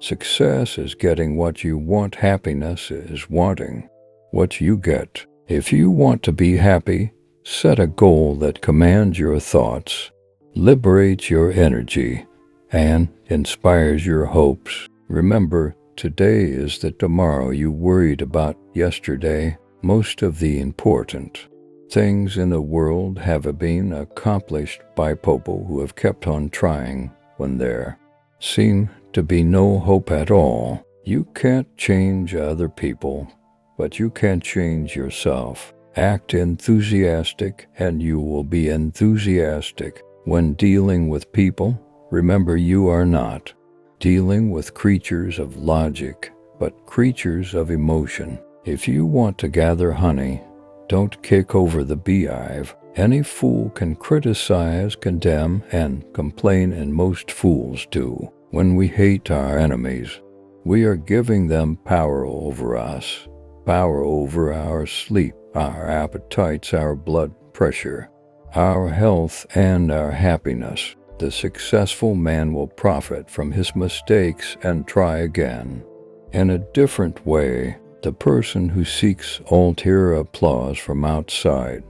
Success is getting what you want. Happiness is wanting what you get. If you want to be happy, set a goal that commands your thoughts, liberates your energy, and inspires your hopes. Remember, today is the tomorrow you worried about yesterday. Most of the important things in the world have been accomplished by people who have kept on trying when there seemed to be no hope at all. You can't change other people, but you can change yourself. Act enthusiastic and you will be enthusiastic. When dealing with people, remember you are not dealing with creatures of logic, but creatures of emotion. If you want to gather honey, don't kick over the beehive. Any fool can criticize, condemn, and complain, and most fools do. When we hate our enemies, we are giving them power over us, power over our sleep, our appetites, our blood pressure, our health, and our happiness. The successful man will profit from his mistakes and try again. In a different way, the person who seeks ulterior applause from outside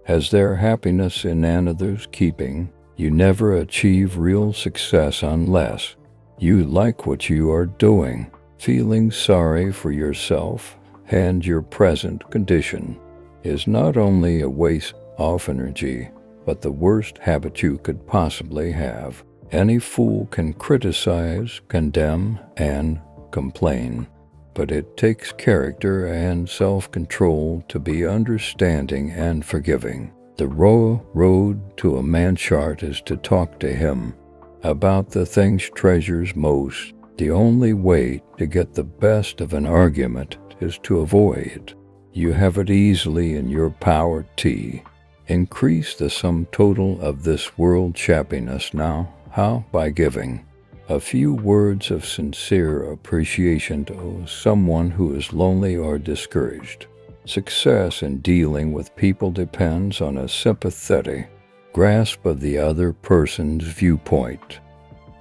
has their happiness in another's keeping. You never achieve real success unless you like what you are doing. Feeling sorry for yourself and your present condition is not only a waste of energy, but the worst habit you could possibly have. Any fool can criticize, condemn, and complain, but it takes character and self-control to be understanding and forgiving. The road to a man's heart is to talk to him about the things treasures most. The only way to get the best of an argument is to avoid it. You have it easily in your power to increase the sum total of this world's happiness now. How? By giving a few words of sincere appreciation to someone who is lonely or discouraged. Success in dealing with people depends on a sympathetic grasp of the other person's viewpoint.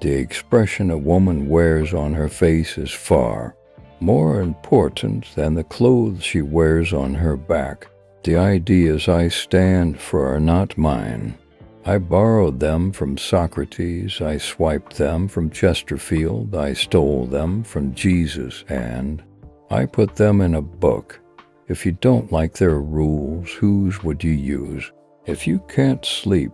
The expression a woman wears on her face is far more important than the clothes she wears on her back. The ideas I stand for are not mine. I borrowed them from Socrates, I swiped them from Chesterfield, I stole them from Jesus, and I put them in a book. If you don't like their rules, whose would you use? If you can't sleep,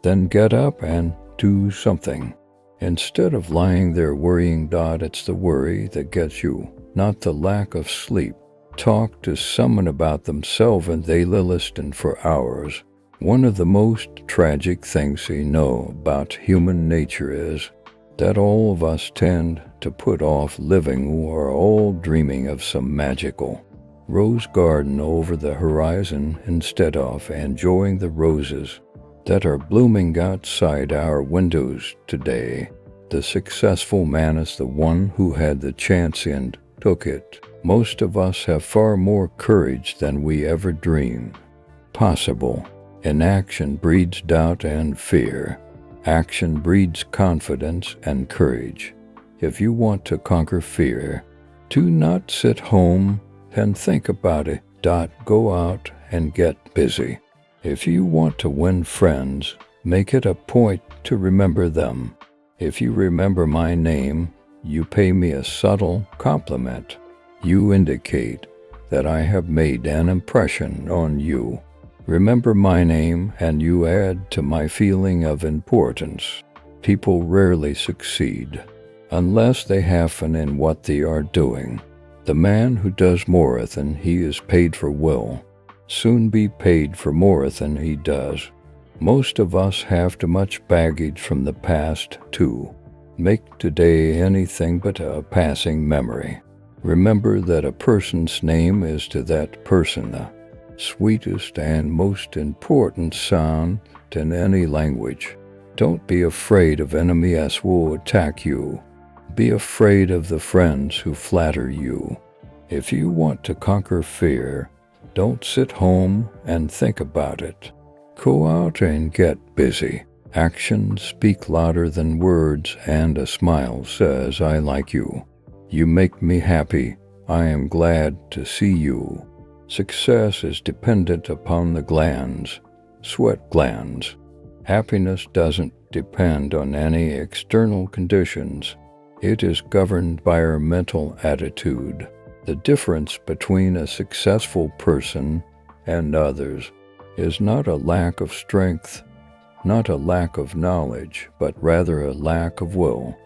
then get up and do something. Instead of lying there worrying, it's the worry that gets you, not the lack of sleep. Talk to someone about themselves and they will listen for hours. One of the most tragic things we know about human nature is that all of us tend to put off living or all dreaming of some magical rose garden over the horizon instead of enjoying the roses that are blooming outside our windows today. The successful man is the one who had the chance and took it. Most of us have far more courage than we ever dreamed possible. Inaction breeds doubt and fear. Action breeds confidence and courage. If you want to conquer fear, do not sit home and think about it. Go out and get busy. If you want to win friends, make it a point to remember them. If you remember my name, you pay me a subtle compliment. You indicate that I have made an impression on you. Remember my name and you add to my feeling of importance. People rarely succeed unless they have fun in what they are doing. The man who does more than he is paid for will soon be paid for more than he does. Most of us have too much baggage from the past to make today anything but a passing memory. Remember that a person's name is to that person the sweetest and most important sound in any language. Don't be afraid of enemies who will attack you. Be afraid of the friends who flatter you. If you want to conquer fear, don't sit home and think about it. Go out and get busy. Actions speak louder than words, and a smile says, I like you. You make me happy. I am glad to see you. Success is dependent upon the glands, sweat glands. Happiness doesn't depend on any external conditions. It is governed by our mental attitude. The difference between a successful person and others is not a lack of strength, not a lack of knowledge, but rather a lack of will.